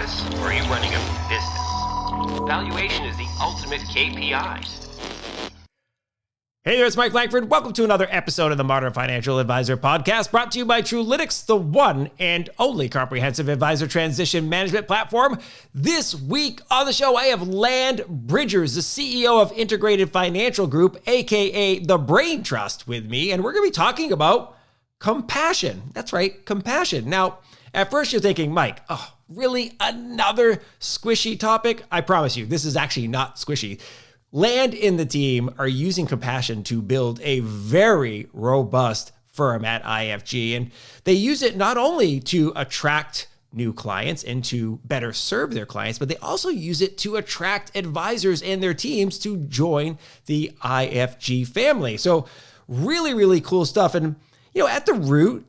business or are you running a business? Valuation is the ultimate KPI. Hey there, it's Mike Langford. Welcome to another episode of the Modern Financial Advisor Podcast, brought to you by Truelytics, the one and only comprehensive advisor transition management platform. This week on the show, I have Land Bridgers, the CEO of Integrated Financial Group, aka the Brain Trust, with me, and we're going to be talking about compassion. That's right, compassion. Now, at first you're thinking, Mike, oh, really another squishy topic? I promise you, this is actually not squishy. Land and the team are using compassion to build a very robust firm at IFG. And they use it not only to attract new clients and to better serve their clients, but they also use it to attract advisors and their teams to join the IFG family. So really, really cool stuff. And, at the root,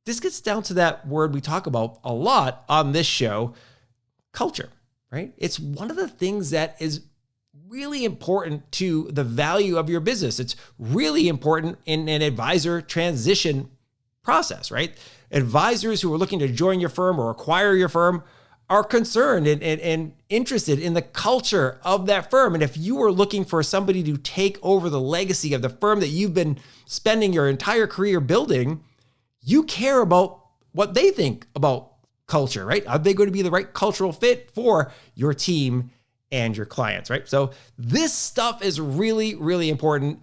this gets down to that word we talk about a lot on this show, culture, right? It's one of the things that is really important to the value of your business. It's really important in an advisor transition process, right? Advisors who are looking to join your firm or acquire your firm are concerned and interested in the culture of that firm. And if you are looking for somebody to take over the legacy of the firm that you've been spending your entire career building, you care about what they think about culture, right? Are they going to be the right cultural fit for your team and your clients, right? So this stuff is really, really important.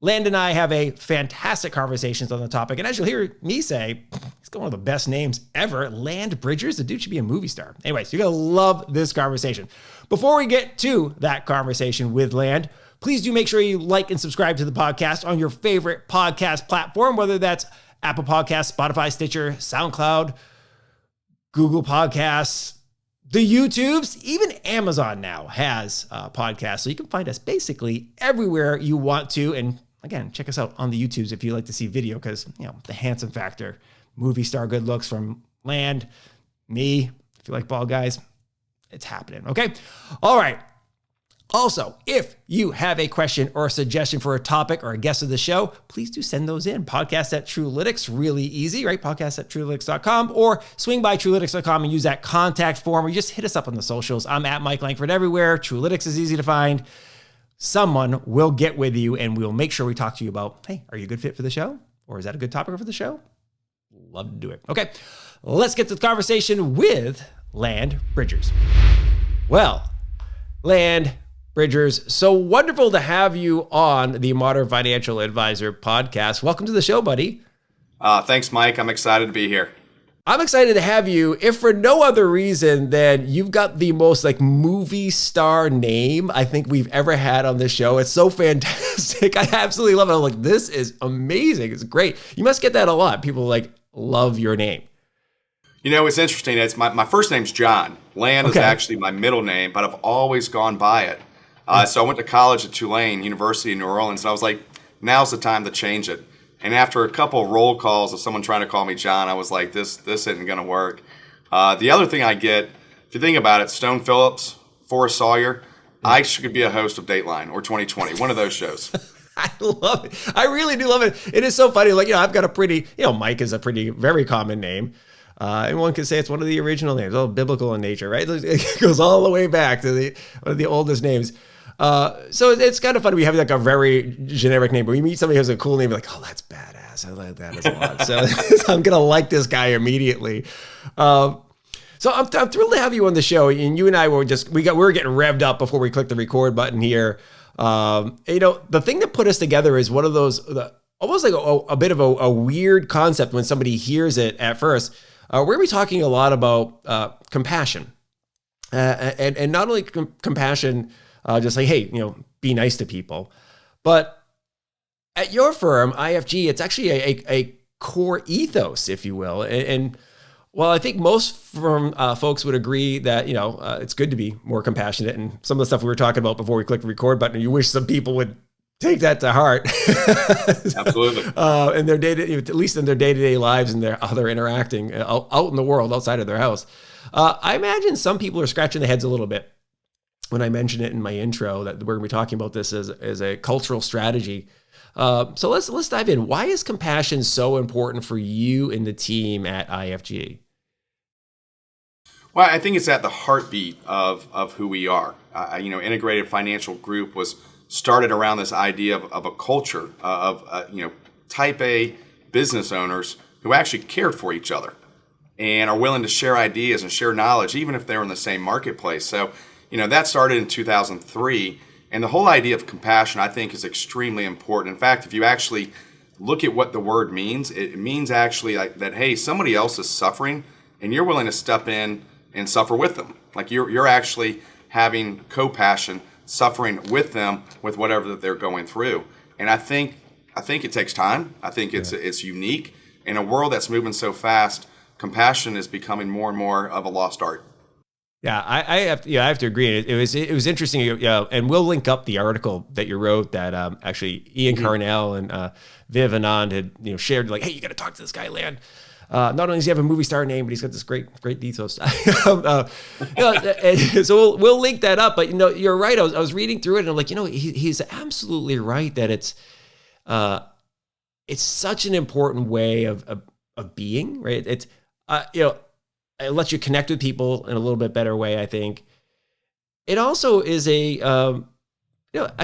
Land and I have a fantastic conversations on the topic. And as you'll hear me say, he's got one of the best names ever, Land Bridgers. The dude should be a movie star. Anyways, you're going to love this conversation. Before we get to that conversation with Land, please do make sure you like and subscribe to the podcast on your favorite podcast platform, whether that's Apple Podcasts, Spotify, Stitcher, SoundCloud, Google Podcasts, the YouTubes, even Amazon now has podcasts. So you can find us basically everywhere you want to. And again, check us out on the YouTubes if you like to see video, because, the handsome factor, movie star good looks from Land, me, if you like bald guys, it's happening. Okay. All right. Also, if you have a question or a suggestion for a topic or a guest of the show, please do send those in. Podcast at Truelytics, really easy, right? Podcast at Truelytics.com, or swing by Truelytics.com and use that contact form, or just hit us up on the socials. I'm at Mike Langford everywhere. Truelytics is easy to find. Someone will get with you and we'll make sure we talk to you about, hey, are you a good fit for the show? Or is that a good topic for the show? Love to do it. Okay, let's get to the conversation with Land Bridgers. Well, Land Bridgers, so wonderful to have you on the Modern Financial Advisor Podcast. Welcome to the show, buddy. Thanks, Mike. I'm excited to be here. I'm excited to have you, if for no other reason than you've got the most movie star name I think we've ever had on this show. It's so fantastic. I absolutely love it. I'm like, this is amazing. It's great. You must get that a lot. People love your name. It's interesting. It's my first name's John. Land is actually my middle name, but I've always gone by it. So I went to college at Tulane University in New Orleans, and I was like, now's the time to change it. And after a couple of roll calls of someone trying to call me John, I was like, this isn't going to work. The other thing I get, if you think about it, Stone Phillips, Forrest Sawyer, I should be a host of Dateline or 2020, one of those shows. I love it. I really do love it. It is so funny. I've got a pretty, Mike is a very common name. And one could say it's one of the original names, all biblical in nature, right? It goes all the way back to one of the oldest names. So it's kind of funny. We have a very generic name, but we meet somebody who has a cool name, like, oh, that's badass. I like that a lot. So I'm going to like this guy immediately. So I'm thrilled to have you on the show. And you and I were we were getting revved up before we clicked the record button here. The thing that put us together is one of those, almost like a bit of a weird concept when somebody hears it at first. We're going to be talking a lot about compassion, and not only compassion, just like, hey, be nice to people. But at your firm, IFG, it's actually a core ethos, if you will. And well, I think most firm folks would agree that, it's good to be more compassionate. And some of the stuff we were talking about before we clicked the record button, you wish some people would take that to heart. Absolutely. In their at least in their day-to-day lives and how they're interacting out in the world outside of their house. I imagine some people are scratching their heads a little bit when I mentioned it in my intro that we're going to be talking about this as a cultural strategy. So let's dive in. Why is compassion so important for you and the team at IFG? Well, I think it's at the heartbeat of who we are. Integrated Financial Group was started around this idea of a culture of type A business owners who actually cared for each other and are willing to share ideas and share knowledge, even if they're in the same marketplace. So, that started in 2003. And the whole idea of compassion, I think, is extremely important. In fact, if you actually look at what the word means, it means actually like that, hey, somebody else is suffering and you're willing to step in and suffer with them. Like you're actually having compassion, suffering with them with whatever that they're going through. And I think it takes time. I think it's unique. In a world that's moving so fast, compassion is becoming more and more of a lost art. Yeah, I have to agree. It was interesting. And we'll link up the article that you wrote that actually Ian Carnell and Viv Anand had shared, like, hey, you got to talk to this guy, Lan. Not only does he have a movie star name, but he's got this great ethos. So we'll link that up. But you're right. I was reading through it, and I'm like, he's absolutely right that it's such an important way of being, right? It's it lets you connect with people in a little bit better way, I think. It also is I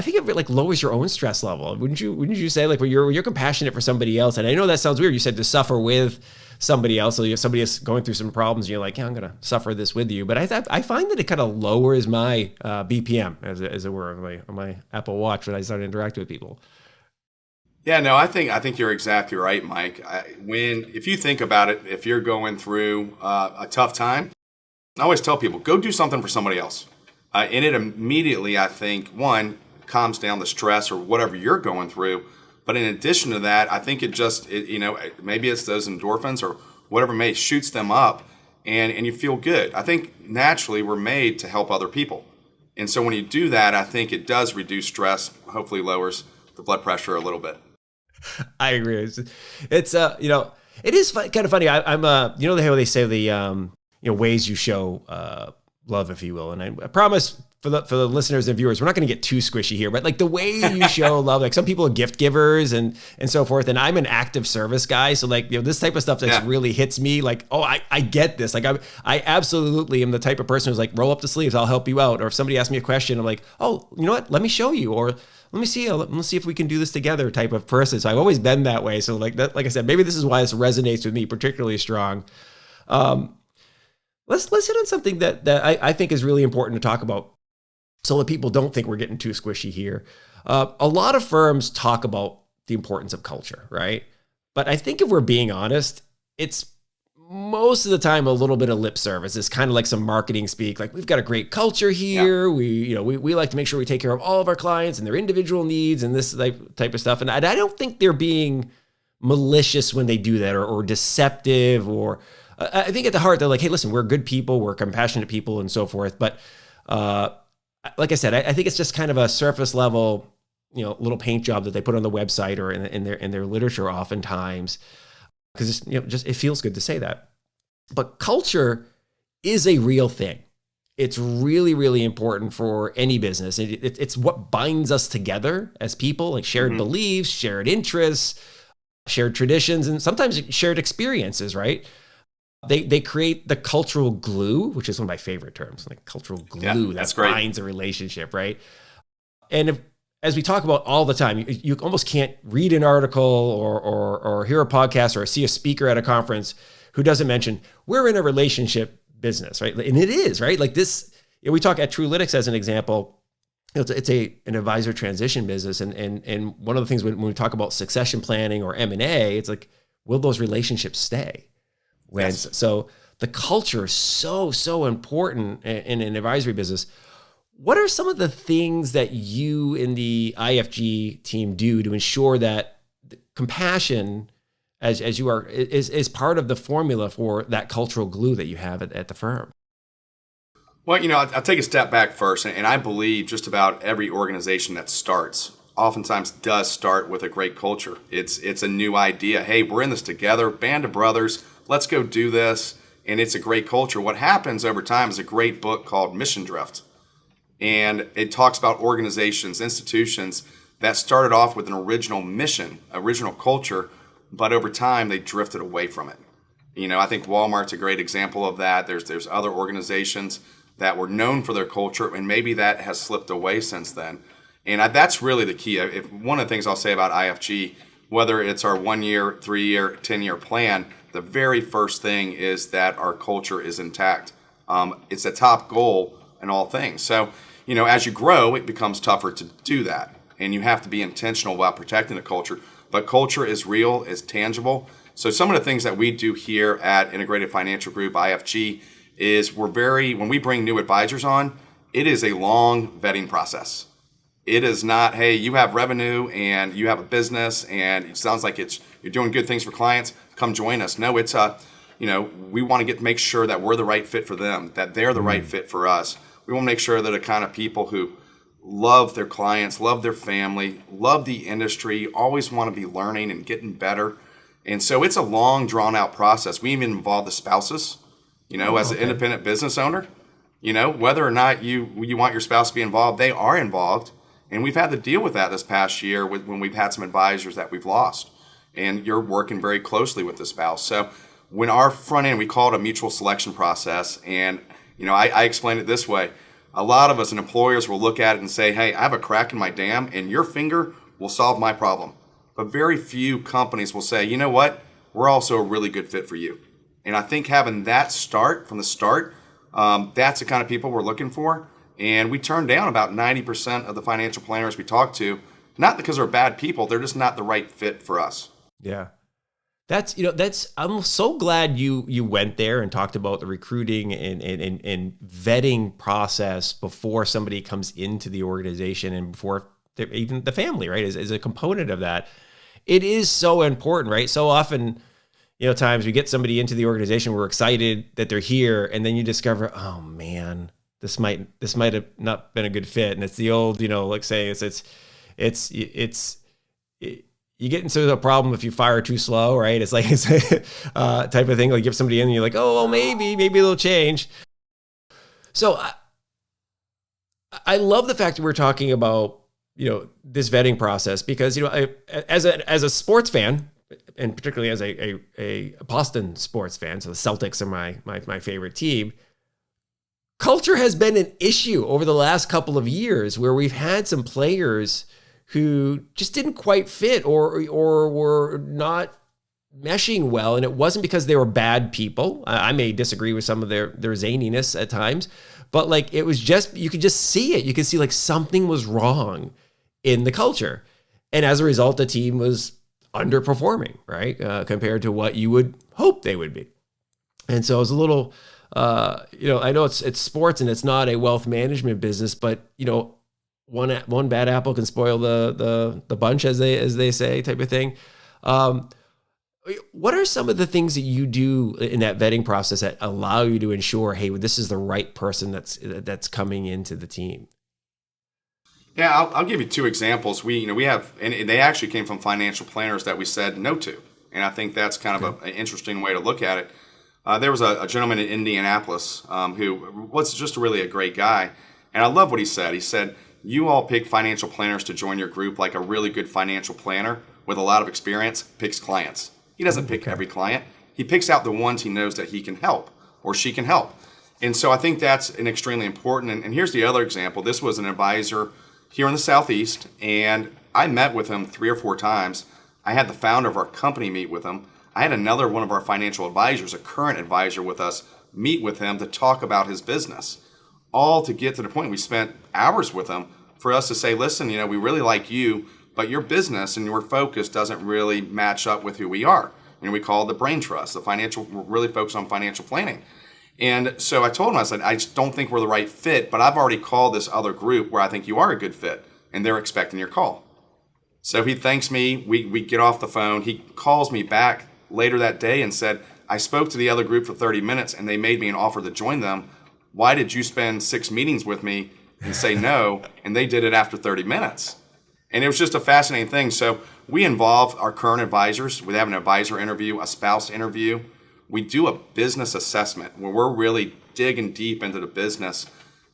think it like lowers your own stress level. Wouldn't you say, like, when you're compassionate for somebody else? And I know that sounds weird. You said to suffer with somebody else. So somebody is going through some problems, and you're like, yeah, I'm going to suffer this with you. But I find that it kind of lowers my BPM, as it were, on my Apple Watch when I start interacting with people. Yeah, no, I think you're exactly right, Mike. If you think about it, if you're going through a tough time, I always tell people, go do something for somebody else. And it immediately, I think, one, calms down the stress or whatever you're going through. But in addition to that, I think maybe it's those endorphins or whatever shoots them up and you feel good. I think naturally we're made to help other people. And so when you do that, I think it does reduce stress, hopefully lowers the blood pressure a little bit. I agree. It's it is kind of funny. I'm how they say the ways you show love, if you will. And I promise for the listeners and viewers, we're not going to get too squishy here, but like the way you show love, like some people are gift givers and so forth. And I'm an active service guy. So like, this type of stuff that really hits me, like, oh, I get this. Like I absolutely am the type of person who's like, roll up the sleeves, I'll help you out. Or if somebody asks me a question, I'm like, oh, you know what? Let me show you. Or let's see if we can do this together type of person. So I've always been that way. So like that, like I said, maybe this is why this resonates with me particularly strong. Let's hit on something that I think is really important to talk about, so that people don't think we're getting too squishy here. A lot of firms talk about the importance of culture, right? But I think if we're being honest, it's most of the time a little bit of lip service. It's kind of like some marketing speak, like, we've got a great culture here. Yeah. We like to make sure we take care of all of our clients and their individual needs and this type of stuff. And I don't think they're being malicious when they do that or deceptive, or I think at the heart, they're like, hey, listen, we're good people, we're compassionate people and so forth. But like I said, I think it's just kind of a surface level, little paint job that they put on the website or in their literature oftentimes, because just it feels good to say that. But culture is a real thing. It's really, really important for any business. It's what binds us together as people, like shared beliefs, shared interests, shared traditions, and sometimes shared experiences, right? They create the cultural glue, which is one of my favorite terms, like cultural glue that binds a relationship, right? And as we talk about all the time, you almost can't read an article or hear a podcast or see a speaker at a conference who doesn't mention, we're in a relationship business, right? And it is, right? Like this, we talk at TrueLytics as an example, it's an advisor transition business. And one of the things when we talk about succession planning or M&A, it's like, will those relationships stay? So the culture is so important in an advisory business. What are some of the things that you in the IFG team do to ensure that compassion, as you are, is part of the formula for that cultural glue that you have at the firm? Well, I'll take a step back first, and I believe just about every organization that starts oftentimes does start with a great culture. It's a new idea. Hey, we're in this together, band of brothers. Let's go do this. And it's a great culture. What happens over time is a great book called Mission Drift. And it talks about organizations, institutions that started off with an original mission, original culture, but over time they drifted away from it. I think Walmart's a great example of that. There's other organizations that were known for their culture, and maybe that has slipped away since then. And that's really the key. One of the things I'll say about IFG, whether it's our 1 year, 3 year, 10-year plan, the very first thing is that our culture is intact. It's a top goal in all things. So, as you grow, it becomes tougher to do that. And you have to be intentional about protecting the culture. But culture is real, is tangible. So some of the things that we do here at Integrated Financial Group, IFG, is when we bring new advisors on, it is a long vetting process. It is not, hey, you have revenue and you have a business and it sounds like you're doing good things for clients, come join us. No, it's we want to make sure that we're the right fit for them, that they're the right fit for us. We want to make sure that the kind of people who love their clients, love their family, love the industry, always want to be learning and getting better. And so it's a long, drawn-out process. We even involve the spouses, as an independent business owner. Whether or not you want your spouse to be involved, they are involved. And we've had to deal with that this past year when we've had some advisors that we've lost. And you're working very closely with the spouse. So when our front end, we call it a mutual selection process. And, I explain it this way. A lot of us and employers will look at it and say, hey, I have a crack in my dam and your finger will solve my problem. But very few companies will say, you know what, we're also a really good fit for you. And I think having that start from the start, that's the kind of people we're looking for. And we turn down about 90% of the financial planners we talk to, not because they're bad people, they're just not the right fit for us. Yeah. I'm so glad you went there and talked about the recruiting and vetting process before somebody comes into the organization and before even the family, right, is a component of that. It is so important, right? So often, times we get somebody into the organization, we're excited that they're here, and then you discover, oh man, this might have not been a good fit. And it's the old, like say you get into a problem if you fire too slow, right? It's like it's type of thing. Like you give somebody in and you're like, oh, well, maybe they'll change. So I love the fact that we're talking about, this vetting process because, as a sports fan, and particularly as a Boston sports fan, so the Celtics are my favorite team, culture has been an issue over the last couple of years where we've had some players who just didn't quite fit or were not meshing well. And it wasn't because they were bad people. I may disagree with some of their zaniness at times, but like, it was just, you could just see it. You could see like something was wrong in the culture. And as a result, the team was underperforming, right? Compared to what you would hope they would be. And so it was a little, I know it's sports and it's not a wealth management business, but one bad apple can spoil the bunch, as they say, type of thing. What are some of the things that you do in that vetting process that allow you to ensure, hey, this is the right person that's coming into the team? Yeah, I'll give you two examples. We have, and they actually came from financial planners that we said no to, and I think that's kind of an interesting way to look at it. There was a gentleman in Indianapolis who was just really a great guy, and I love what he said. He said, you all pick financial planners to join your group like a really good financial planner with a lot of experience picks clients. He doesn't pick every client. He picks out the ones he knows that he can help or she can help. And so I think that's an extremely important. And here's the other example. This was an advisor here in the Southeast, and I met with him 3 or 4 times. I had the founder of our company meet with him. I had another one of our financial advisors, a current advisor with us, meet with him to talk about his business. All to get to the point we spent hours with him for us to say, listen, we really like you, but your business and your focus doesn't really match up with who we are. We call it the brain trust, we're really focused on financial planning. And so I told him, I said, I just don't think we're the right fit, but I've already called this other group where I think you are a good fit, and they're expecting your call. So he thanks me, we get off the phone, he calls me back later that day and said, I spoke to the other group for 30 minutes and they made me an offer to join them. Why did you spend 6 meetings with me and say no? And they did it after 30 minutes. And it was just a fascinating thing. So we involve our current advisors. We have an advisor interview, a spouse interview. We do a business assessment where we're really digging deep into the business.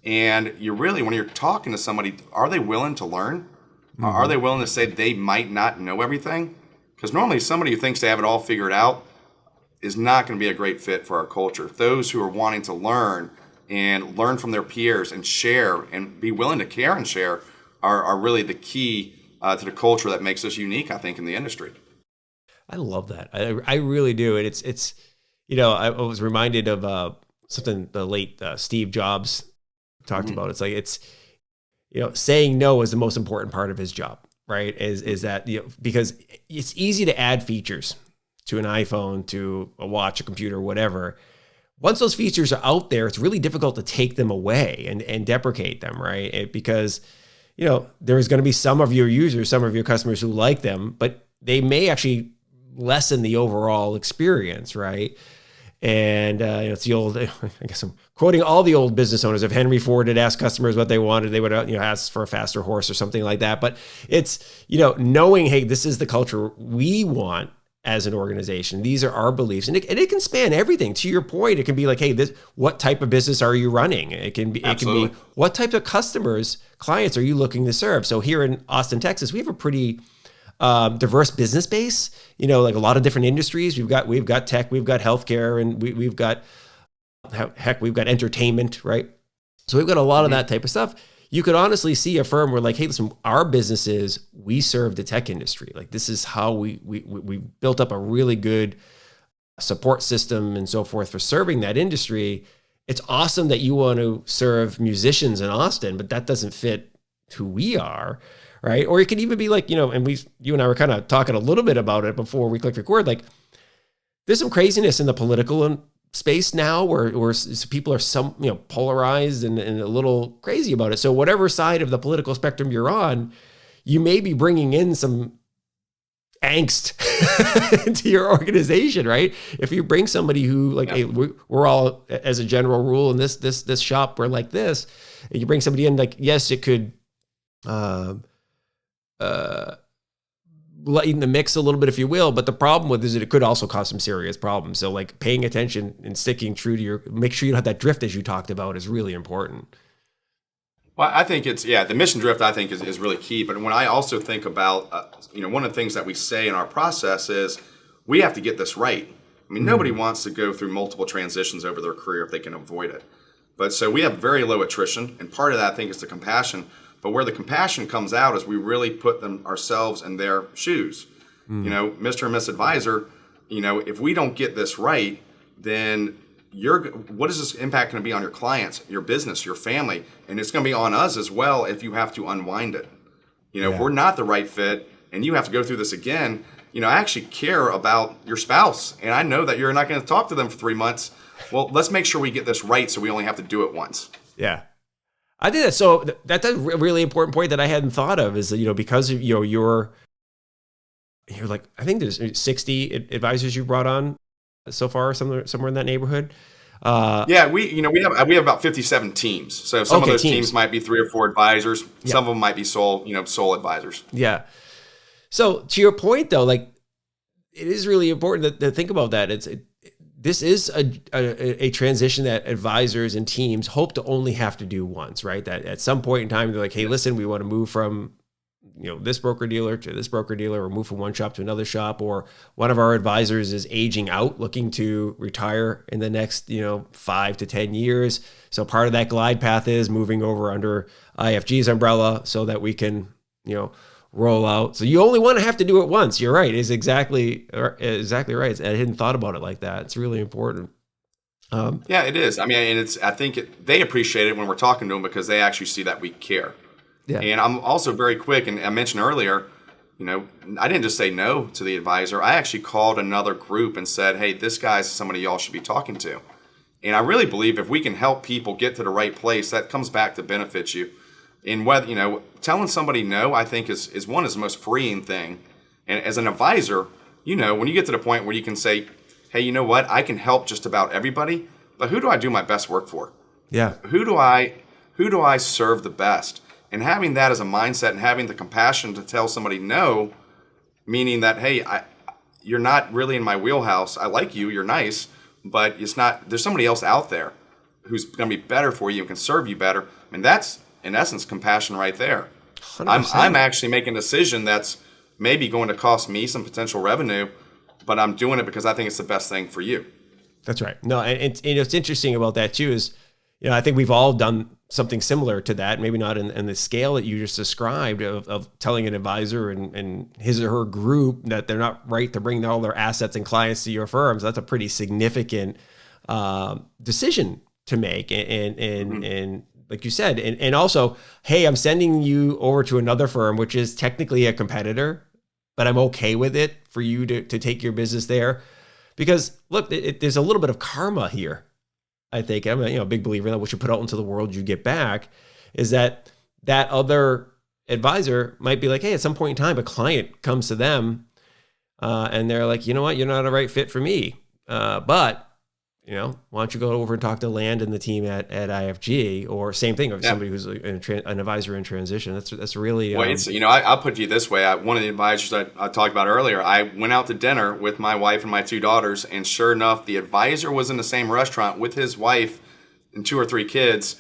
And when you're talking to somebody, are they willing to learn? Mm-hmm. Are they willing to say they might not know everything? Because normally somebody who thinks they have it all figured out, is not going to be a great fit for our culture. Those who are wanting to learn and learn from their peers and share and be willing to care and share are really the key to the culture that makes us unique, I think, in the industry. I love that. I really do. And it's I was reminded of something the late Steve Jobs talked about. It's like, saying no is the most important part of his job, right? Is that, because it's easy to add features to an iPhone, to a watch, a computer, whatever. Once those features are out there, it's really difficult to take them away and deprecate them, right? Because, there's going to be some of your users, some of your customers who like them, but they may actually lessen the overall experience, right? And it's the old, I guess I'm quoting all the old business owners. If Henry Ford had asked customers what they wanted, they would ask for a faster horse or something like that. But it's, knowing, hey, this is the culture we want as an organization. These are our beliefs, and it can span everything. To your point, it can be like, hey, what type of business are you running? It can be what type of clients are you looking to serve? So here in Austin, Texas, we have a pretty diverse business base, like a lot of different industries. We've got tech, we've got healthcare, and we've got entertainment, right? So we've got a lot of that type of stuff. You could honestly see a firm where like, hey, listen, our businesses, we serve the tech industry. Like this is how we built up a really good support system and so forth for serving that industry. It's awesome that you want to serve musicians in Austin, but that doesn't fit who we are. Right. Or it could even be like, and you and I were kind of talking a little bit about it before we clicked record. Like there's some craziness in the political space now where people are polarized and a little crazy about it. So whatever side of the political spectrum you're on, you may be bringing in some angst into your organization, right? If you bring somebody who like, hey, we're all, as a general rule in this shop, we're like this, and you bring somebody in, like, yes, it could, lighten the mix a little bit, if you will. But the problem with it is that it could also cause some serious problems. So like paying attention and sticking true to make sure you don't have that drift as you talked about is really important. Well, I think the mission drift I think is really key. But when I also think about, one of the things that we say in our process is we have to get this right. I mean, nobody wants to go through multiple transitions over their career if they can avoid it. But so we have very low attrition. And part of that I think is the compassion. But where the compassion comes out is we really put ourselves in their shoes. Mr. and Miss Advisor, if we don't get this right, then what is this impact going to be on your clients, your business, your family? And it's going to be on us as well if you have to unwind it. If we're not the right fit and you have to go through this again, I actually care about your spouse. And I know that you're not going to talk to them for 3 months. Well, let's make sure we get this right so we only have to do it once. Yeah. I think that. So that's a really important point that I hadn't thought of is, because of, you're like, I think there's 60 advisors you brought on so far, somewhere in that neighborhood. We have about 57 teams. So some of those teams might be 3 or 4 advisors. Yeah. Some of them might be sole advisors. Yeah. So to your point though, like it is really important to think about that. This is a transition that advisors and teams hope to only have to do once, right? That at some point in time, they're like, hey, listen, we want to move from, this broker dealer to this broker dealer, or move from one shop to another shop, or one of our advisors is aging out, looking to retire in the next, 5 to 10 years. So part of that glide path is moving over under IFG's umbrella so that we can, roll out. So you only want to have to do it once. You're right. It's exactly right. I hadn't thought about it like that. It's really important. Yeah, it is. I mean, and I think they appreciate it when we're talking to them because they actually see that we care. Yeah. And I'm also very quick. And I mentioned earlier, I didn't just say no to the advisor. I actually called another group and said, hey, this guy's somebody y'all should be talking to. And I really believe if we can help people get to the right place, that comes back to benefit you. And whether, telling somebody no, I think is the most freeing thing. And as an advisor, when you get to the point where you can say, hey, you know what? I can help just about everybody, but who do I do my best work for? Yeah. Who do I serve the best? And having that as a mindset and having the compassion to tell somebody no, meaning that, hey, you're not really in my wheelhouse. I like you. You're nice, but it's not. There's somebody else out there who's going to be better for you and can serve you better. I mean, that's in essence compassion right there. 100%. I'm actually making a decision that's maybe going to cost me some potential revenue, but I'm doing it because I think it's the best thing for you. That's right. No, and what's interesting about that too is, I think we've all done something similar to that, maybe not in the scale that you just described of telling an advisor and his or her group that they're not right to bring all their assets and clients to your firms. That's a pretty significant decision to make. And like you said, and also, hey, I'm sending you over to another firm, which is technically a competitor, but I'm okay with it for you to take your business there. Because look, there's a little bit of karma here. I think I'm a big believer that what you put out into the world, you get back. Is that other advisor might be like, hey, at some point in time, a client comes to them and they're like, you know what, you're not a right fit for me. But why don't you go over and talk to Land and the team at IFG, or same thing of somebody who's an advisor in transition. That's really well. It's I'll put it this way. One of the advisors I talked about earlier, I went out to dinner with my wife and my 2 daughters, and sure enough, the advisor was in the same restaurant with his wife and 2 or 3 kids.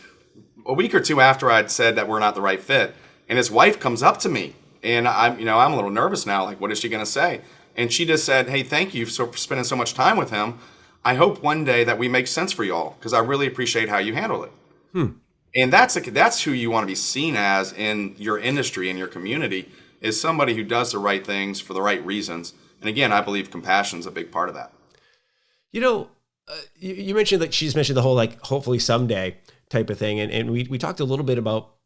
A week or 2 after I'd said that we're not the right fit, and his wife comes up to me, and I'm a little nervous now. Like, what is she going to say? And she just said, "Hey, thank you for spending so much time with him. I hope one day that we make sense for y'all, because I really appreciate how you handle it." And that's who you want to be seen as in your industry, in your community, is somebody who does the right things for the right reasons. And again, I believe compassion is a big part of that. You mentioned that she's mentioned the whole hopefully someday type of thing, and we talked a little bit about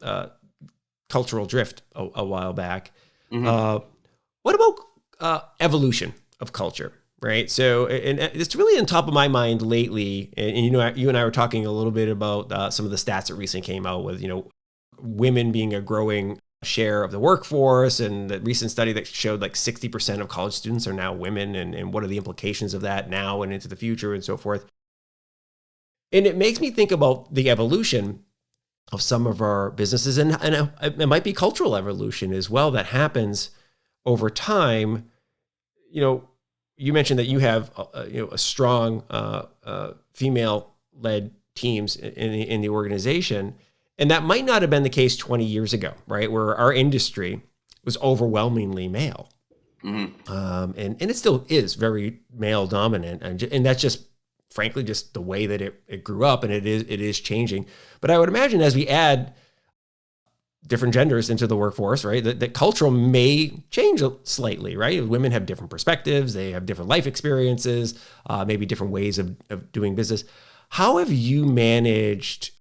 cultural drift a while back. What about evolution of culture? Right. So, and it's really on top of my mind lately. And you and I were talking a little bit about some of the stats that recently came out with, women being a growing share of the workforce, and the recent study that showed 60% of college students are now women, and what are the implications of that now and into the future and so forth. And it makes me think about the evolution of some of our businesses, and it might be cultural evolution as well that happens over time. You mentioned that you have a strong female-led teams in the organization, and that might not have been the case 20 years ago, right? Where our industry was overwhelmingly male, and it still is very male dominant, and that's just frankly just the way that it grew up, and it is changing. But I would imagine as we add different genders into the workforce, right, that cultural may change slightly, right? Women have different perspectives, they have different life experiences, maybe different ways of doing business. How have you managed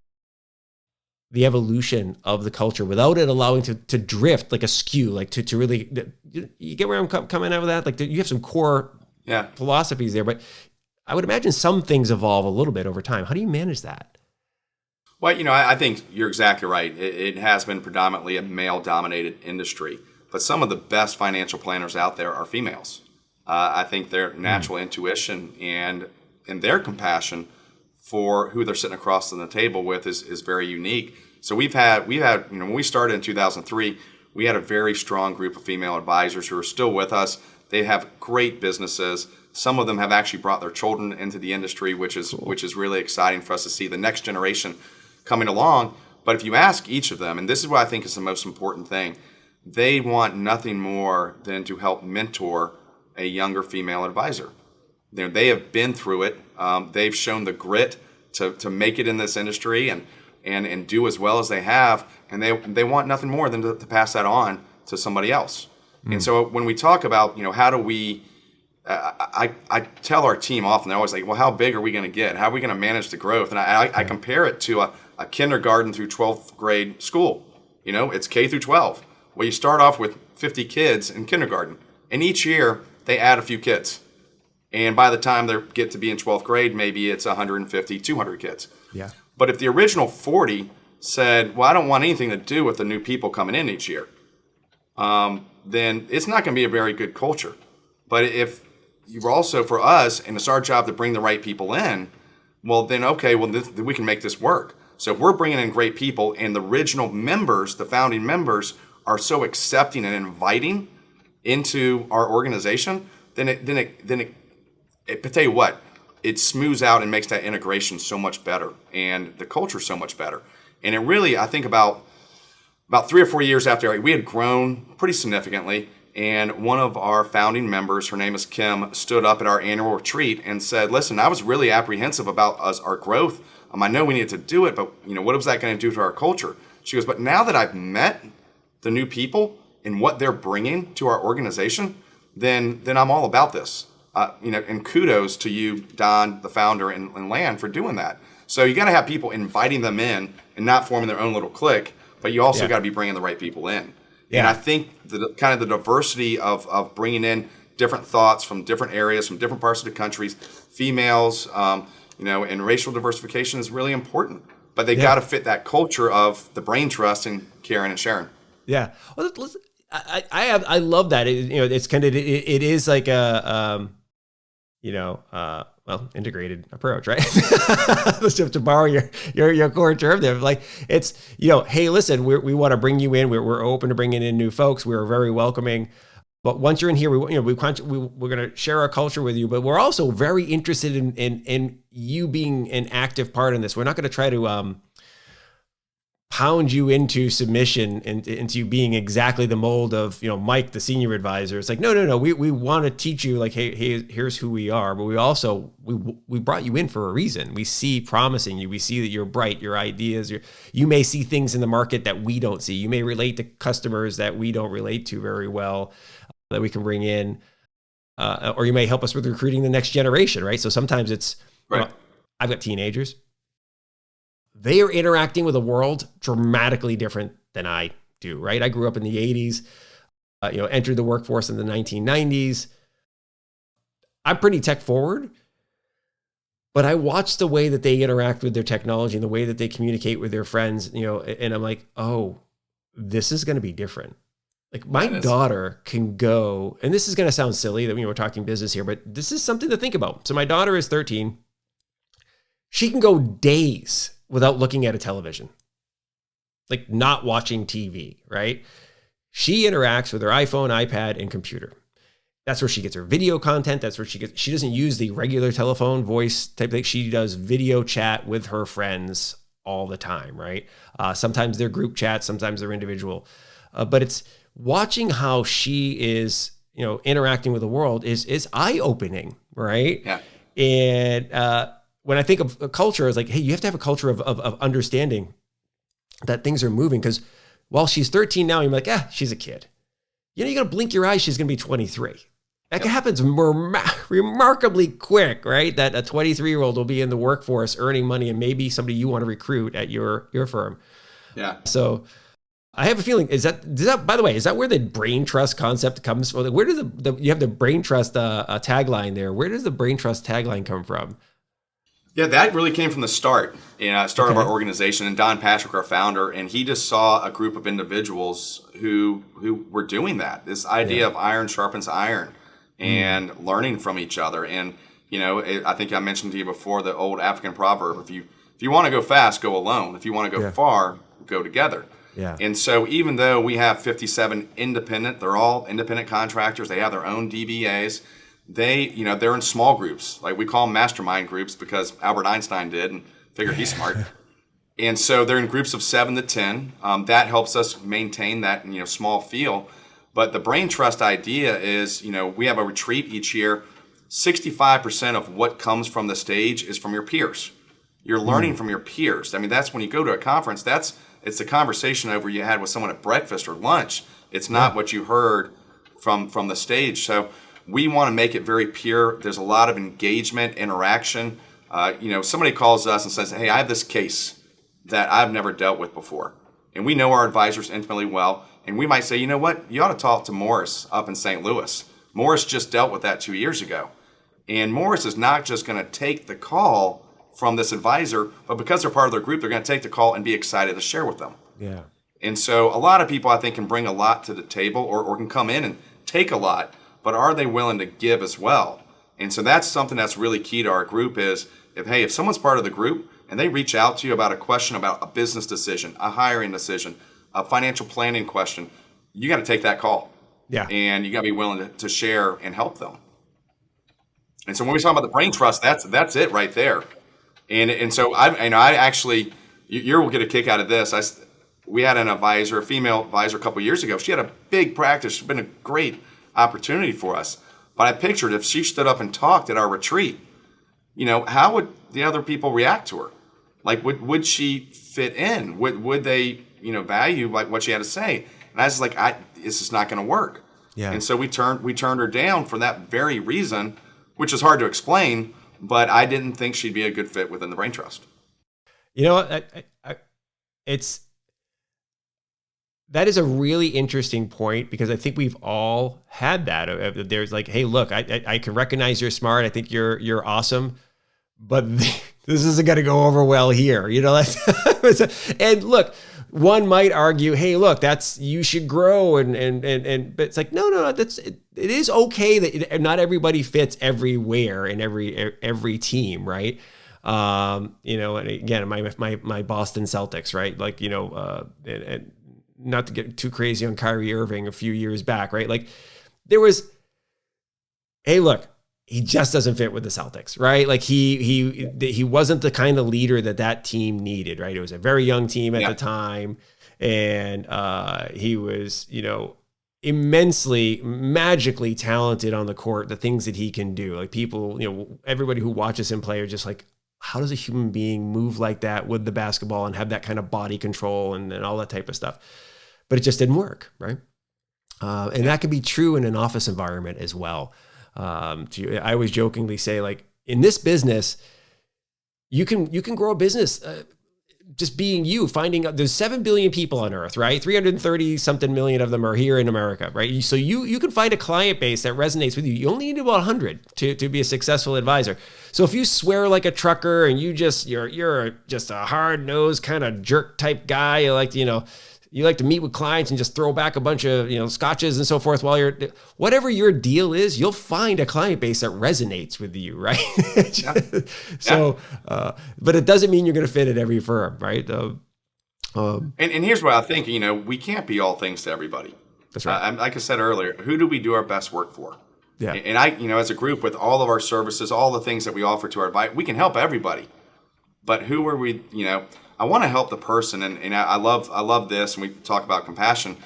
the evolution of the culture without it allowing to drift like a skew, to really, you get where I'm coming out of that? You have some core philosophies there, but I would imagine some things evolve a little bit over time. How do you manage that? Well, I think you're exactly right. It has been predominantly a male-dominated industry, but some of the best financial planners out there are females. I think their natural intuition and their compassion for who they're sitting across the table with is very unique. So we've had when we started in 2003, we had a very strong group of female advisors who are still with us. They have great businesses. Some of them have actually brought their children into the industry, which is really exciting for us to see the next generation coming along. But if you ask each of them, and this is what I think is the most important thing, they want nothing more than to help mentor a younger female advisor. They have been through it. They've shown the grit to make it in this industry and do as well as they have, and they want nothing more than to pass that on to somebody else. And so when we talk about how do we, I tell our team often, they're always like, well, how big are we going to get? How are we going to manage the growth? And I compare it to a kindergarten through 12th grade school. It's K through 12. Well, you start off with 50 kids in kindergarten, and each year they add a few kids. And by the time they get to be in 12th grade, maybe it's 150, 200 kids. Yeah. But if the original 40 said, well, I don't want anything to do with the new people coming in each year, then it's not going to be a very good culture. But if you're also, for us, and it's our job to bring the right people in, well, then, okay, we can make this work. So if we're bringing in great people and the original members, the founding members, are so accepting and inviting into our organization, then it tell you what, it smooths out and makes that integration so much better and the culture so much better. And it really, I think about 3 or 4 years after we had grown pretty significantly, And one of our founding members, her name is Kim, stood up at our annual retreat and said, listen, I was really apprehensive about our growth. I know we needed to do it, but what was that going to do to our culture? She goes, but now that I've met the new people and what they're bringing to our organization, then I'm all about this. And kudos to you, Don, the founder, and Lan for doing that. So you got to have people inviting them in and not forming their own little clique, but you also got to be bringing the right people in. Yeah. And I think the kind of the diversity of bringing in different thoughts from different areas, from different parts of the countries, females, and racial diversification is really important. But they got to fit that culture of the brain trust and Karen and Sharon. Yeah. Well, I love that. It's kind of, it is like a, integrated approach, right? Let's have to borrow your core term there. Like it's, hey, listen, we want to bring you in. We're open to bringing in new folks. We're very welcoming. But once you're in here, we're going to share our culture with you. But we're also very interested in you being an active part in this. We're not going to try to pound you into submission and into you being exactly the mold of Mike, the senior advisor. It's like no. We want to teach you like, hey, here's who we are. But we also we brought you in for a reason. We see promise in you. We see that you're bright. Your ideas. You may see things in the market that we don't see. You may relate to customers that we don't relate to very well, that we can bring in, or you may help us with recruiting the next generation. Right. So sometimes it's right. I've got teenagers. They are interacting with a world dramatically different than I do, right? I grew up in the 80s, entered the workforce in the 1990s. I'm pretty tech forward, but I watch the way that they interact with their technology and the way that they communicate with their friends, and I'm like, oh, this is going to be different. Like my daughter can go, and this is going to sound silly that we're talking business here, but this is something to think about. So my daughter is 13. She can go days without looking at a television, like not watching TV, right? She interacts with her iPhone, iPad, and computer. That's where she gets her video content. That's where she doesn't use the regular telephone voice type thing. She does video chat with her friends all the time, right? Sometimes they're group chats, sometimes they're individual. But it's watching how she is, interacting with the world is eye-opening, right? Yeah. And, when I think of a culture, it's like, hey, you have to have a culture of understanding that things are moving. Because while she's 13 now, you're like, she's a kid. You got to blink your eyes, she's going to be 23. That happens remarkably quick, right? That a 23-year-old will be in the workforce earning money and maybe somebody you want to recruit at your firm. Yeah. So I have a feeling, is that, by the way, is that where the brain trust concept comes from? Where does you have the brain trust tagline there? Where does the brain trust tagline come from? Yeah, that really came from the start of our organization, and Don Patrick, our founder, and he just saw a group of individuals who were doing that. This idea of iron sharpens iron, and learning from each other. And I think I mentioned to you before the old African proverb: if you want to go fast, go alone. If you want to go far, go together. Yeah. And so even though we have 57 they're all independent contractors. They have their own DBAs. They're in small groups. Like we call them mastermind groups because Albert Einstein did and figured he's smart. And so they're in groups of 7 to 10. That helps us maintain that, small feel. But the brain trust idea is, we have a retreat each year. 65% of what comes from the stage is from your peers. You're learning from your peers. I mean, that's when you go to a conference, it's the conversation over you had with someone at breakfast or lunch. It's not what you heard from the stage. So we want to make it very pure. There's a lot of engagement, interaction. Somebody calls us and says, hey, I have this case that I've never dealt with before. And we know our advisors intimately well. And we might say, you know what? You ought to talk to Morris up in St. Louis. Morris just dealt with that 2 years ago. And Morris is not just going to take the call from this advisor, but because they're part of their group, they're going to take the call and be excited to share with them. Yeah. And so a lot of people, I think, can bring a lot to the table or can come in and take a lot. But are they willing to give as well? And so that's something that's really key to our group is, if someone's part of the group and they reach out to you about a question about a business decision, a hiring decision, a financial planning question, you got to take that call. Yeah. And you got to be willing to share and help them. And so when we talk about the brain trust, that's it right there. And so I actually, you will get a kick out of this. we had an advisor, a female advisor, a couple of years ago. She had a big practice. It's been a great opportunity for us. But I pictured if she stood up and talked at our retreat, how would the other people react to her? Like, would she fit in? Would they, value like what she had to say? And I was like, this is not going to work. Yeah. And so we turned her down for that very reason, which is hard to explain. But I didn't think she'd be a good fit within the Brain Trust. You know what? That is a really interesting point, because I think we've all had that. There's like, hey, look, I can recognize you're smart. I think you're awesome, but this isn't going to go over well here. And look, one might argue, hey, look, you should grow but it's like, no, it is okay that not everybody fits everywhere in every team, right? And again, my Boston Celtics, right? Like, and not to get too crazy on Kyrie Irving a few years back, right? Like there was, hey, look, he just doesn't fit with the Celtics, right? Like he wasn't the kind of leader that team needed, right? It was a very young team at the time. And he was, immensely, magically talented on the court, the things that he can do. Like people, everybody who watches him play are just like, how does a human being move like that with the basketball and have that kind of body control and all that type of stuff? But it just didn't work, right? And that can be true in an office environment as well. I always jokingly say, like, in this business, you can grow a business just being you, finding out there's 7 billion people on earth, right? 330 something million of them are here in America, right? So you can find a client base that resonates with you. You only need about 100 to be a successful advisor. So if you swear like a trucker and you're just a hard-nosed kind of jerk type guy, you like to meet with clients and just throw back a bunch of, scotches and so forth while whatever your deal is, you'll find a client base that resonates with you, right? So, but it doesn't mean you're going to fit at every firm, right? And here's what I think, we can't be all things to everybody. That's right. Like I said earlier, who do we do our best work for? Yeah. And I, as a group with all of our services, all the things that we offer to our advice, we can help everybody. But who are we, I want to help the person, and I love this, and we talk about compassion.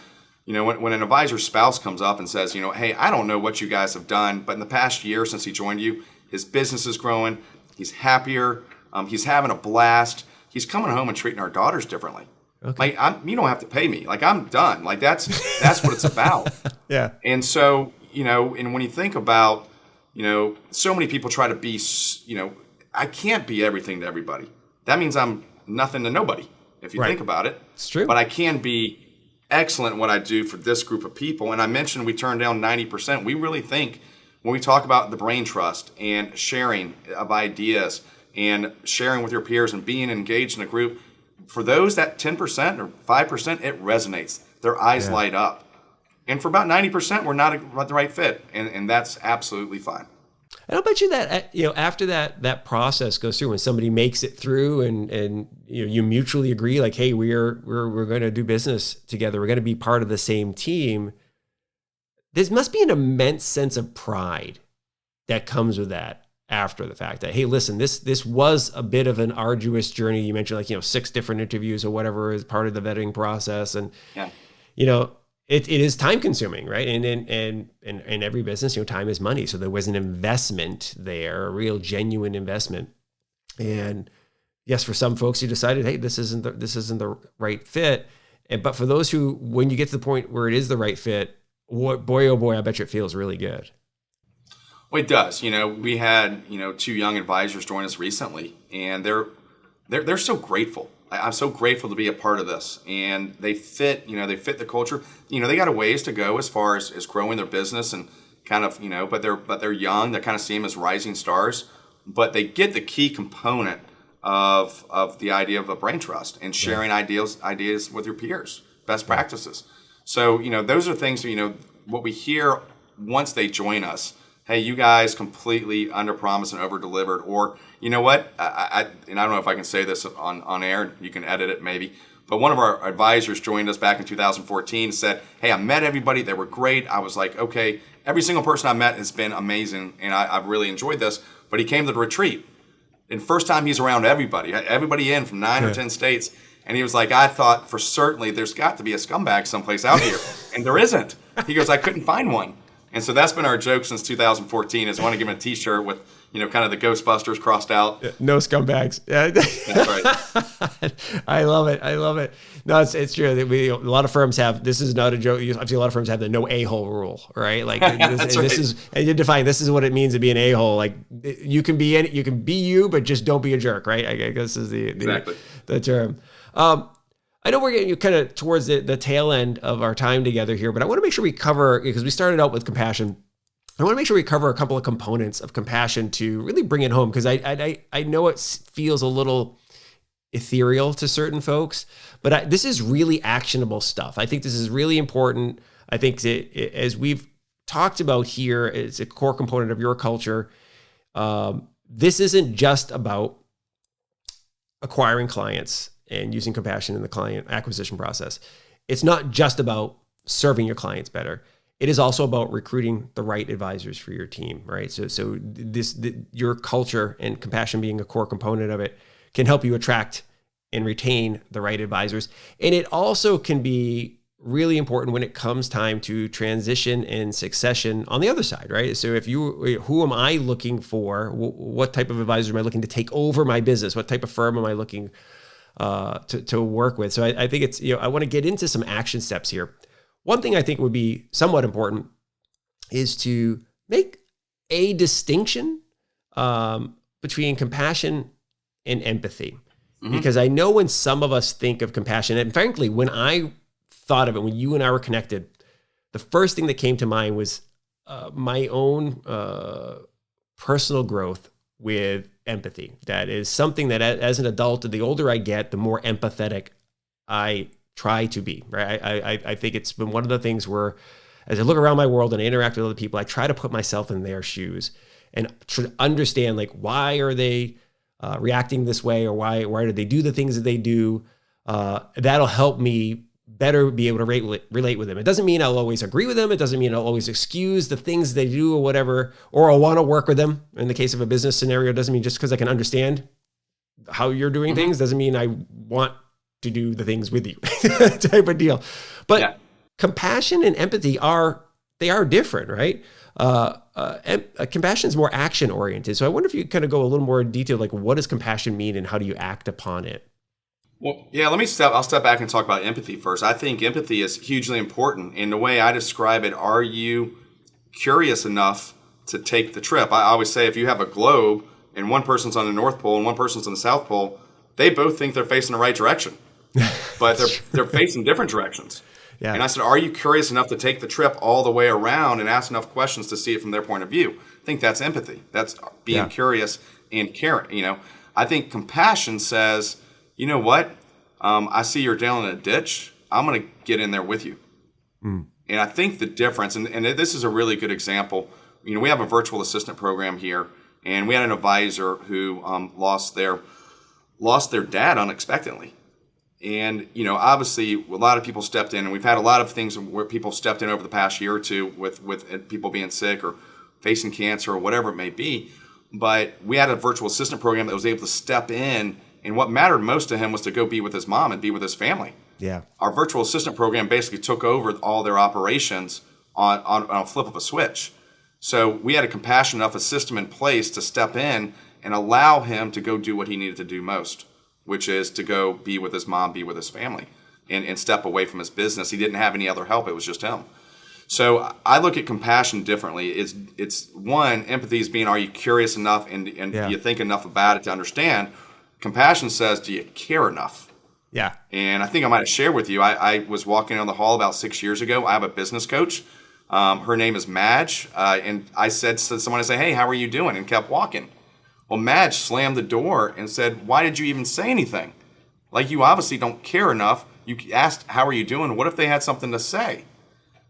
When an advisor's spouse comes up and says, hey, I don't know what you guys have done, but in the past year since he joined you, his business is growing, he's happier, he's having a blast, he's coming home and treating our daughters differently. Okay. Like, you don't have to pay me. Like, I'm done. Like, that's what it's about. Yeah. And so, and when you think about, so many people try to be, I can't be everything to everybody. That means I'm nothing to nobody, if you think about it. It's true. But I can be excellent at what I do for this group of people. And I mentioned we turn down 90%. We really think when we talk about the Brain Trust and sharing of ideas and sharing with your peers and being engaged in a group, for those that 10% or 5%, it resonates. Their eyes light up. And for about 90%, we're not the right fit. And that's absolutely fine. And I'll bet you that, after that process goes through, when somebody makes it through and you mutually agree, like, hey, we're going to do business together, we're going to be part of the same team, there must be an immense sense of pride that comes with that after the fact, that, hey, listen, this was a bit of an arduous journey. You mentioned 6 different interviews or whatever as part of the vetting process. And, it is time consuming, right? And in every business, time is money. So there was an investment there, a real genuine investment. And yes, for some folks, you decided, hey, this isn't the right fit. But for those who, when you get to the point where it is the right fit, boy, oh boy, I bet you it feels really good. Well, it does. We had 2 young advisors join us recently, and they're so grateful. I'm so grateful to be a part of this, and they fit the culture. They got a ways to go as far as growing their business and kind of, but they're young. They kind of see them as rising stars, but they get the key component of the idea of a brain trust and sharing ideas with your peers, best practices. So, those are things, what we hear once they join us. Hey, you guys completely under-promised and over-delivered. Or, you know what? I don't know if I can say this on air. You can edit it maybe. But one of our advisors joined us back in 2014 and said, hey, I met everybody. They were great. I was like, okay, every single person I met has been amazing, and I've really enjoyed this. But he came to the retreat. And first time he's around everybody in from 9 or 10 states. And he was like, I thought for certainly there's got to be a scumbag someplace out here. And there isn't. He goes, I couldn't find one. And so that's been our joke since 2014 is I want to give him a t-shirt with, kind of the Ghostbusters crossed out. No scumbags. Yeah. That's right. I love it. No, it's true. A lot of firms have, this is not a joke. I've seen a lot of firms have the no a-hole rule, right? Like this is, and you define, this is what it means to be an a-hole. Like you can be you, but just don't be a jerk, right? I guess is Exactly. the term. I know we're getting kind of towards the tail end of our time together here, but I want to make sure we cover, because we started out with compassion. I want to make sure we cover a couple of components of compassion to really bring it home, because I know it feels a little ethereal to certain folks, but this is really actionable stuff. I think this is really important. I think as we've talked about here, it's a core component of your culture. This isn't just about acquiring clients and using compassion in the client acquisition process. It's not just about serving your clients better. It is also about recruiting the right advisors for your team, right? So your culture and compassion being a core component of it can help you attract and retain the right advisors. And it also can be really important when it comes time to transition and succession on the other side, right? So who am I looking for? What type of advisor am I looking to take over my business? What type of firm am I looking to work with? So I think it's, I want to get into some action steps here. One thing I think would be somewhat important is to make a distinction between compassion and empathy. Mm-hmm. Because I know when some of us think of compassion, and frankly, when I thought of it, when you and I were connected, the first thing that came to mind was my own personal growth with empathy. That is something that as an adult, the older I get, the more empathetic I try to be, right? I think it's been one of the things where as I look around my world and I interact with other people, I try to put myself in their shoes and try to understand, like, why are they reacting this way, or why do they do the things that they do? That'll help me better be able to relate with them. It doesn't mean I'll always agree with them. It doesn't mean I'll always excuse the things they do or whatever, or I'll want to work with them. In the case of a business scenario, it doesn't mean just because I can understand how you're doing mm-hmm. things doesn't mean I want to do the things with you type of deal. But compassion and empathy are different, right? Compassion is more action oriented. So I wonder if you kind of go a little more in detail, like what does compassion mean and how do you act upon it? Well, yeah, I'll step back and talk about empathy first. I think empathy is hugely important. In the way I describe it, are you curious enough to take the trip? I always say if you have a globe and one person's on the North Pole and one person's on the South Pole, they both think they're facing the right direction, but they're facing different directions. Yeah. And I said, are you curious enough to take the trip all the way around and ask enough questions to see it from their point of view? I think that's empathy. That's being curious and caring. I think compassion says, you know what? I see you're down in a ditch. I'm going to get in there with you. Mm. And I think the difference, and this is a really good example. We have a virtual assistant program here, and we had an advisor who lost their dad unexpectedly. And, obviously a lot of people stepped in, and we've had a lot of things where people stepped in over the past year or two with people being sick or facing cancer or whatever it may be. But we had a virtual assistant program that was able to step in, and what mattered most to him was to go be with his mom and be with his family. Yeah. Our virtual assistant program basically took over all their operations on a flip of a switch. So we had a compassionate enough system in place to step in and allow him to go do what he needed to do most, which is to go be with his mom, be with his family, and step away from his business. He didn't have any other help. It was just him. So I look at compassion differently. It's one, empathy is being, are you curious enough and do you think enough about it to understand? Compassion says, do you care enough? Yeah. And I think I might have shared with you, I was walking down the hall about 6 years ago. I have a business coach. Her name is Madge. And I said to someone, hey, how are you doing? And kept walking. Well, Madge slammed the door and said, why did you even say anything? Like, you obviously don't care enough. You asked, how are you doing? What if they had something to say?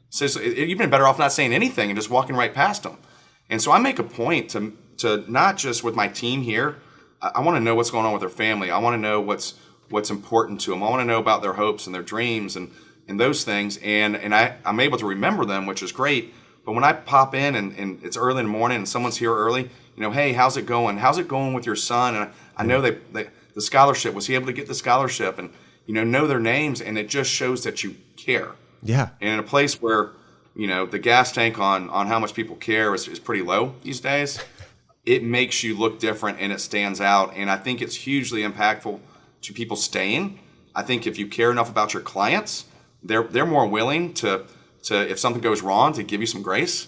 So you've been better off not saying anything and just walking right past them. And so I make a point to not just with my team here. I want to know what's going on with their family. I want to know what's important to them. I want to know about their hopes and their dreams and those things. And I'm able to remember them, which is great. But when I pop in and it's early in the morning and someone's here early, hey, how's it going? How's it going with your son? And I know the scholarship. Was he able to get the scholarship? And know their names, and it just shows that you care. Yeah. And in a place where, the gas tank on how much people care is pretty low these days, it makes you look different and it stands out. And I think it's hugely impactful to people staying. I think if you care enough about your clients, they're more willing to if something goes wrong, to give you some grace,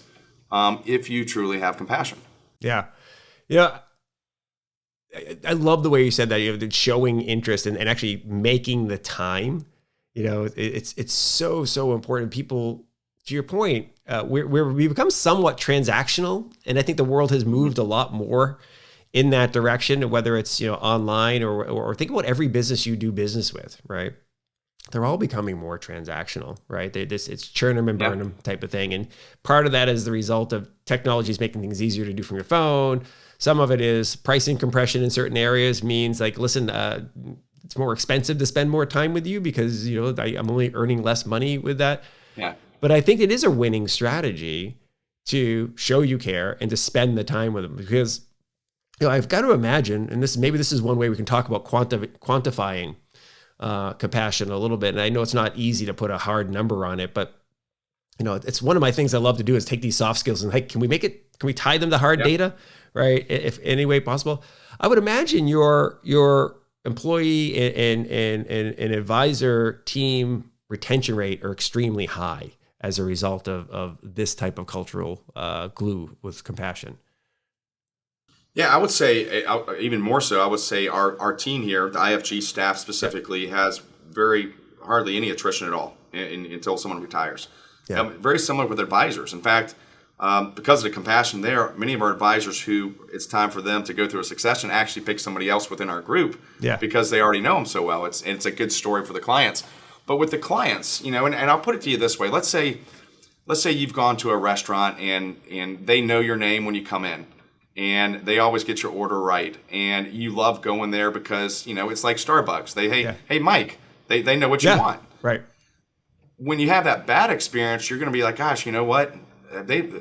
if you truly have compassion. Yeah. Yeah. I love the way you said that, showing interest and actually making the time. It's so important. People, to your point, we become somewhat transactional, and I think the world has moved a lot more in that direction. Whether it's online or think about every business you do business with, right? They're all becoming more transactional, right? It's churn them and burn them type of thing, and part of that is the result of technology is making things easier to do from your phone. Some of it is pricing compression in certain areas means like, listen, it's more expensive to spend more time with you because, I'm only earning less money with that. Yeah. But I think it is a winning strategy to show you care and to spend the time with them, because, I've got to imagine, and maybe this is one way we can talk about quantifying compassion a little bit. And I know it's not easy to put a hard number on it, but it's one of my things I love to do is take these soft skills and, hey, can we tie them to hard data, right? If any way possible. I would imagine your employee and advisor team retention rate are extremely high as a result of this type of cultural glue with compassion. Yeah, I would say even more so. I would say our team here, the IFG staff specifically, has hardly any attrition at all until someone retires. Yeah. Very similar with advisors. In fact, because of the compassion there, many of our advisors who it's time for them to go through a succession actually pick somebody else within our group because they already know them so well. It's a good story for the clients. But with the clients, and I'll put it to you this way. Let's say you've gone to a restaurant and they know your name when you come in, and they always get your order right, and you love going there because it's like Starbucks. Hey Mike, they know what you want. Right. When you have that bad experience, you're going to be like, gosh, you know what?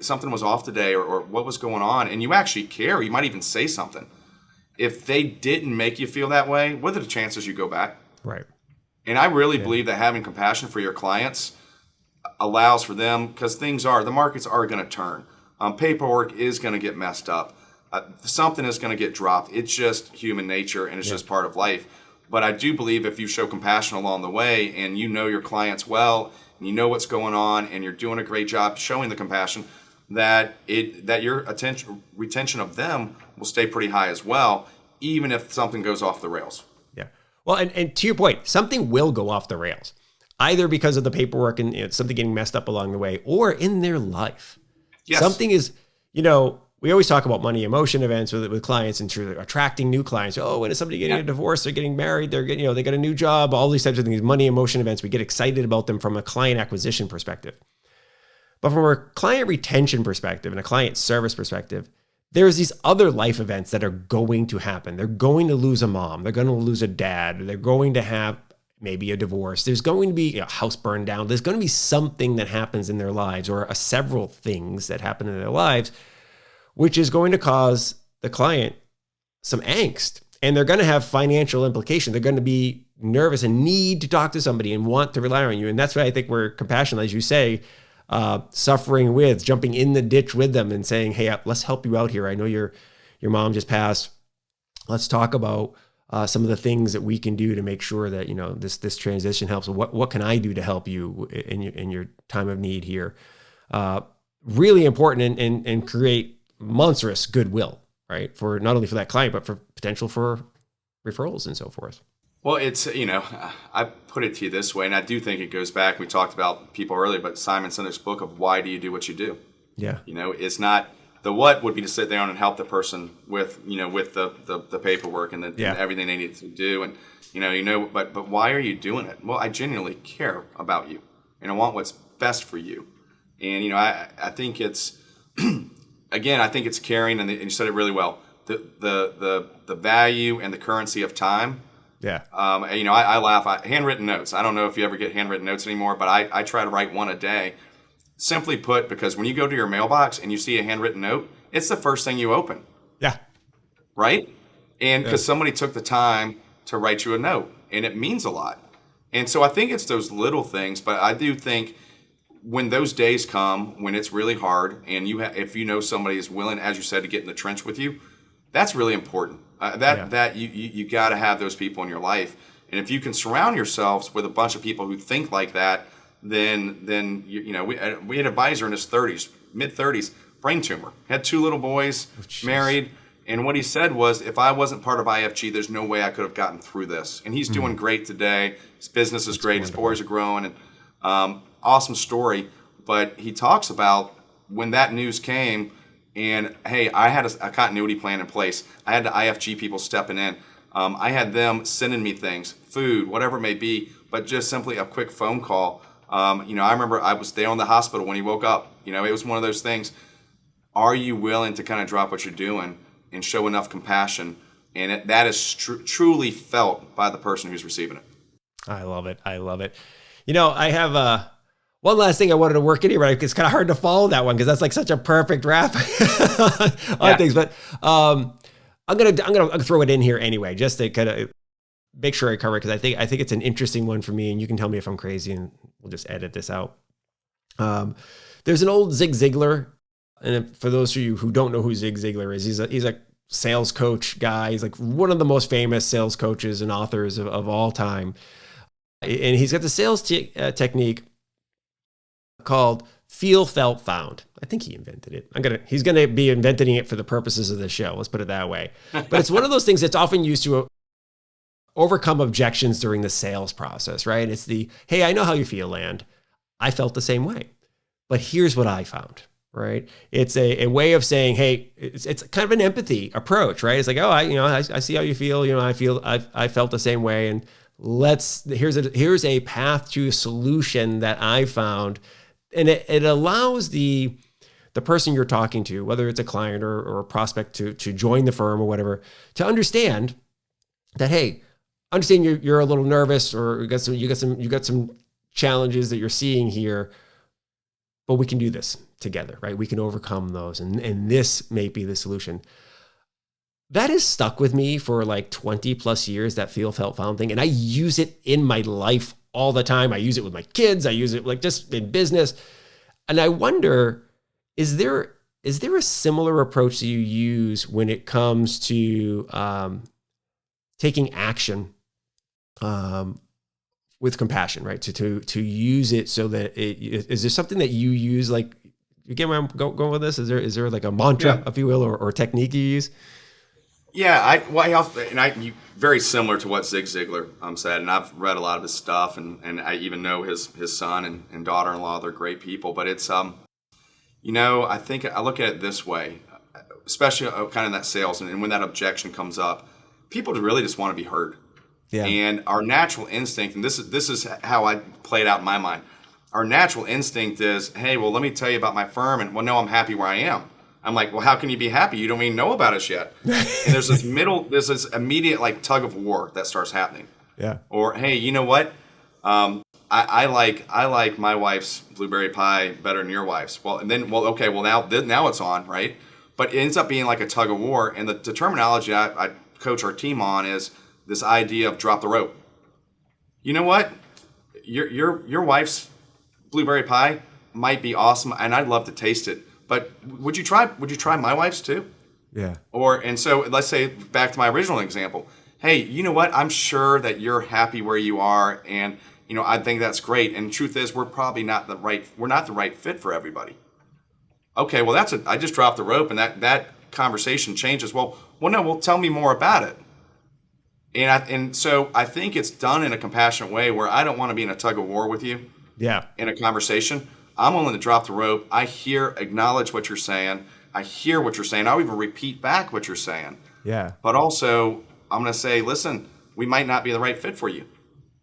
Something was off today, or what was going on, and you actually care. You might even say something. If they didn't make you feel that way, what are the chances you go back? Right. And I really believe that having compassion for your clients allows for them, because the markets are going to turn. Paperwork is going to get messed up. Something is going to get dropped. It's just human nature, and it's just part of life. But I do believe if you show compassion along the way, and you know your clients well, and you know what's going on, and you're doing a great job showing the compassion, that your retention of them will stay pretty high as well, even if something goes off the rails. Yeah. Well, and to your point, something will go off the rails, either because of the paperwork and something getting messed up along the way, or in their life. Yes. Something is, we always talk about money emotion events with clients and attracting new clients. Oh, when is somebody getting a divorce? They're getting married. They're getting, they got a new job. All these types of things. Money emotion events. We get excited about them from a client acquisition perspective, but from a client retention perspective and a client service perspective, there's these other life events that are going to happen. They're going to lose a mom. They're going to lose a dad. They're going to have maybe a divorce. There's going to be a house burned down. There's going to be something that happens in their lives, or several things that happen in their lives, which is going to cause the client some angst. And they're going to have financial implications. They're going to be nervous and need to talk to somebody and want to rely on you. And that's why I think we're compassionate, as you say, suffering with, jumping in the ditch with them and saying, hey, let's help you out here. I know your mom just passed. Let's talk about some of the things that we can do to make sure that, this transition helps. What can I do to help you in your time of need here? Really important and create monstrous goodwill, right? For not only for that client, but for potential for referrals and so forth. Well, it's, I put it to you this way, and I do think it goes back. We talked about people earlier, but Simon Sinek's book of why do you do what you do? Yeah. It's not, the what would be to sit down and help the person with, with the paperwork and everything they need to do. And, but why are you doing it? Well, I genuinely care about you, and I want what's best for you. And, I think it's, again, I think it's caring, and you said it really well. The value and the currency of time. Yeah. I laugh. Handwritten notes. I don't know if you ever get handwritten notes anymore, but I try to write one a day. Simply put, because when you go to your mailbox and you see a handwritten note, it's the first thing you open. Yeah. Right? And because somebody took the time to write you a note, and it means a lot. And so I think it's those little things, but I do think when those days come, when it's really hard, and if you know somebody is willing, as you said, to get in the trench with you, that's really important. That you got to have those people in your life, and if you can surround yourselves with a bunch of people who think like that, then we had an advisor in his 30s, mid 30s, brain tumor, had 2 little boys, married. And what he said was, if I wasn't part of IFG, there's no way I could have gotten through this. And he's doing great today. His business is great. Wonderful. His boys are growing. And awesome story. But he talks about when that news came and, hey, I had a continuity plan in place. I had the IFG people stepping in. I had them sending me things, food, whatever it may be, but just simply a quick phone call. I remember I was there in the hospital when he woke up. It was one of those things. Are you willing to kind of drop what you're doing and show enough compassion? And that is truly felt by the person who's receiving it. I love it. I love it. I have one last thing I wanted to work in here, but it's kind of hard to follow that one because that's like such a perfect wrap on things. But I'm gonna throw it in here anyway, just to kind of make sure I cover it, because I think it's an interesting one for me, and you can tell me if I'm crazy, and we'll just edit this out. There's an old Zig Ziglar. And for those of you who don't know who Zig Ziglar is, he's a sales coach guy. He's like one of the most famous sales coaches and authors of all time. And he's got the sales technique called feel, felt, found. I think he invented it. He's gonna be inventing it for the purposes of the show. Let's put it that way. But it's one of those things that's often used to overcome objections during the sales process, right? It's hey, I know how you feel, and I felt the same way, but here's what I found. Right. It's a way of saying, hey, it's kind of an empathy approach, right? It's like, oh, I see how you feel. I felt the same way. And here's a path to a solution that I found. And it allows the person you're talking to, whether it's a client or a prospect to join the firm or whatever, to understand that, hey, understand you're a little nervous, or you got some challenges that you're seeing here, but we can do this together, right? We can overcome those, and this may be the solution. That has stuck with me for like 20 plus years, that feel, felt, found thing. And I use it in my life all the time. I use it with my kids. I use it like just in business. And I wonder, is there a similar approach that you use when it comes to taking action with compassion, right? To use it so that is there something that you use, like, you get where I'm going with this? Is there like a mantra, if you will, or technique you use? Yeah, you very similar to what Zig Ziglar said, and I've read a lot of his stuff, and I even know his son and daughter-in-law. They're great people, but it's I think I look at it this way, especially kind of that sales, and when that objection comes up, people really just want to be heard. Yeah. And our natural instinct, and this is how I play it out in my mind. Our natural instinct is, hey, well, let me tell you about my firm, and well, no, I'm happy where I am. I'm like, well, how can you be happy? You don't even know about us yet. And there's this immediate like tug of war that starts happening. Yeah. Or, hey, you know what? I like my wife's blueberry pie better than your wife's. Well, and then, now it's on, right? But it ends up being like a tug of war. And the terminology I coach our team on is this idea of drop the rope. You know what? Your wife's blueberry pie might be awesome, and I'd love to taste it. But would you try my wife's too? Yeah. And so let's say, back to my original example. Hey, you know what? I'm sure that you're happy where you are, and I think that's great. And the truth is, we're not the right fit for everybody. Okay, well I just dropped the rope, and that conversation changes. Well, tell me more about it. And so I think it's done in a compassionate way where I don't want to be in a tug of war with you. Yeah. In a conversation. I'm willing to drop the rope. Acknowledge what you're saying. I hear what you're saying. I'll even repeat back what you're saying. Yeah. But also, I'm going to say, listen, we might not be the right fit for you.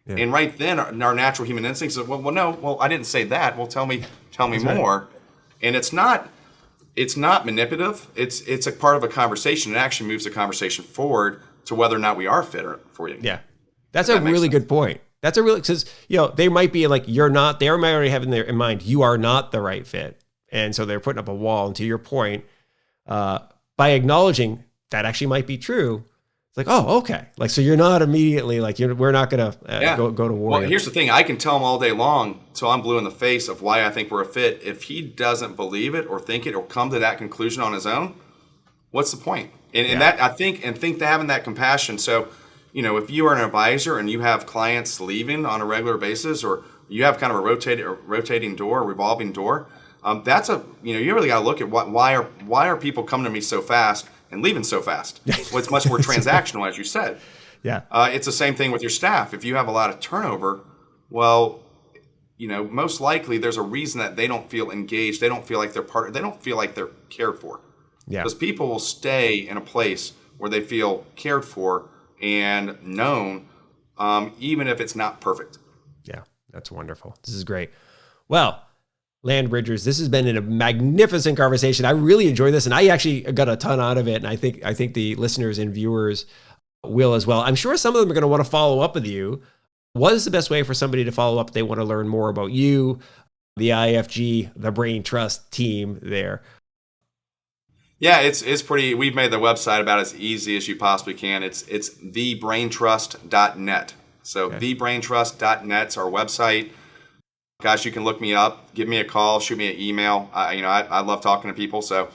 Yeah. And right then, our natural human instinct is, no, I didn't say that. Well, tell me That's more. Right. And it's not manipulative. It's a part of a conversation. It actually moves the conversation forward to whether or not we are fit for you. Yeah. That's a really good point. That's because they might be like, you're not, they might already have in mind, you are not the right fit. And so they're putting up a wall. And to your point, by acknowledging that actually might be true, It's like, oh, okay. Like, so you're not immediately like, we're not going to go to war. Well, here's the thing. I can tell him all day long till I'm blue in the face of why I think we're a fit. If he doesn't believe it or think it or come to that conclusion on his own, what's the point? And that I think that having that compassion. So, if you are an advisor and you have clients leaving on a regular basis, or you have kind of a rotating door, a revolving door, that's you really got to look at why are people coming to me so fast and leaving so fast? Well, it's much more transactional, as you said. Yeah. It's the same thing with your staff. If you have a lot of turnover, well, most likely there's a reason that they don't feel engaged. They don't feel like they don't feel like they're cared for. Yeah. Because people will stay in a place where they feel cared for and known, even if it's not perfect. Yeah, that's wonderful. This is great. Well, Land Bridgers, this has been a magnificent conversation. I really enjoyed this, and I actually got a ton out of it, and I think the listeners and viewers will as well. I'm sure some of them are going to want to follow up with you. What is the best way for somebody to follow up if they want to learn more about you, the IFG, the Brain Trust team there? Yeah, it's pretty. We've made the website about as easy as you possibly can. It's thebraintrust.net. So thebraintrust.net is our website. Gosh, you can look me up, give me a call, shoot me an email. I love talking to people. So,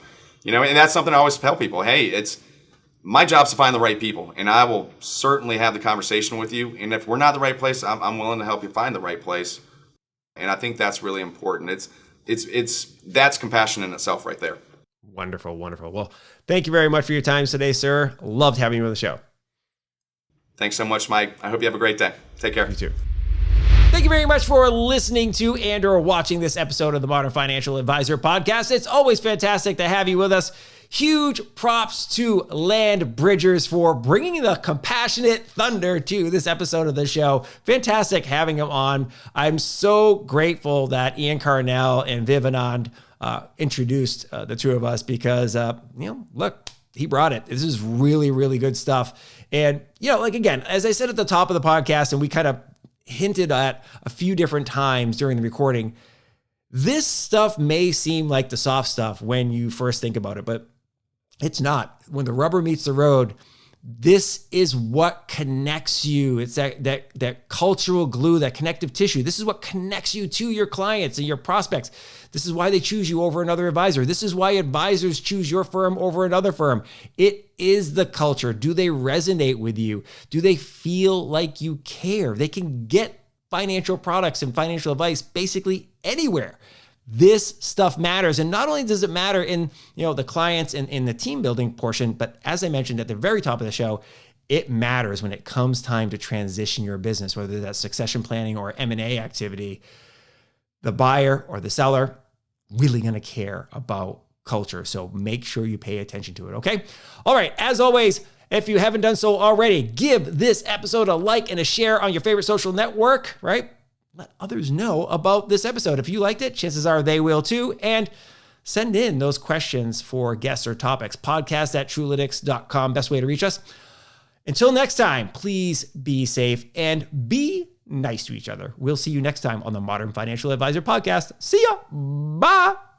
and that's something I always tell people. Hey, my job's to find the right people, and I will certainly have the conversation with you. And if we're not the right place, I'm willing to help you find the right place. And I think that's really important. That's compassion in itself right there. Wonderful, wonderful. Well, thank you very much for your time today, sir. Loved having you on the show. Thanks so much, Mike. I hope you have a great day. Take care. You too. Thank you very much for listening to and or watching this episode of the Modern Financial Advisor podcast. It's always fantastic to have you with us. Huge props to Land Bridgers for bringing the compassionate thunder to this episode of the show. Fantastic having him on. I'm so grateful that Ian Carnell and Viv Anand introduced the two of us because, look, he brought it. This is really, really good stuff. And, again, as I said at the top of the podcast, and we kind of hinted at a few different times during the recording, this stuff may seem like the soft stuff when you first think about it, but it's not. When the rubber meets the road, this is what connects you. It's that cultural glue, that connective tissue. This is what connects you to your clients and your prospects. This is why they choose you over another advisor. This is why advisors choose your firm over another firm. It is the culture. Do they resonate with you? Do they feel like you care? They can get financial products and financial advice basically anywhere. This stuff matters. And not only does it matter in, the clients and in the team building portion, but as I mentioned at the very top of the show, it matters when it comes time to transition your business, whether that's succession planning or M&A activity. The buyer or the seller really going to care about culture. So make sure you pay attention to it. Okay. All right. As always, if you haven't done so already, give this episode a like and a share on your favorite social network, right? Let others know about this episode. If you liked it, chances are they will too. And send in those questions for guests or topics. podcast@truelytics.com. Best way to reach us. Until next time, please be safe and be nice to each other. We'll see you next time on the Modern Financial Advisor podcast. See ya. Bye.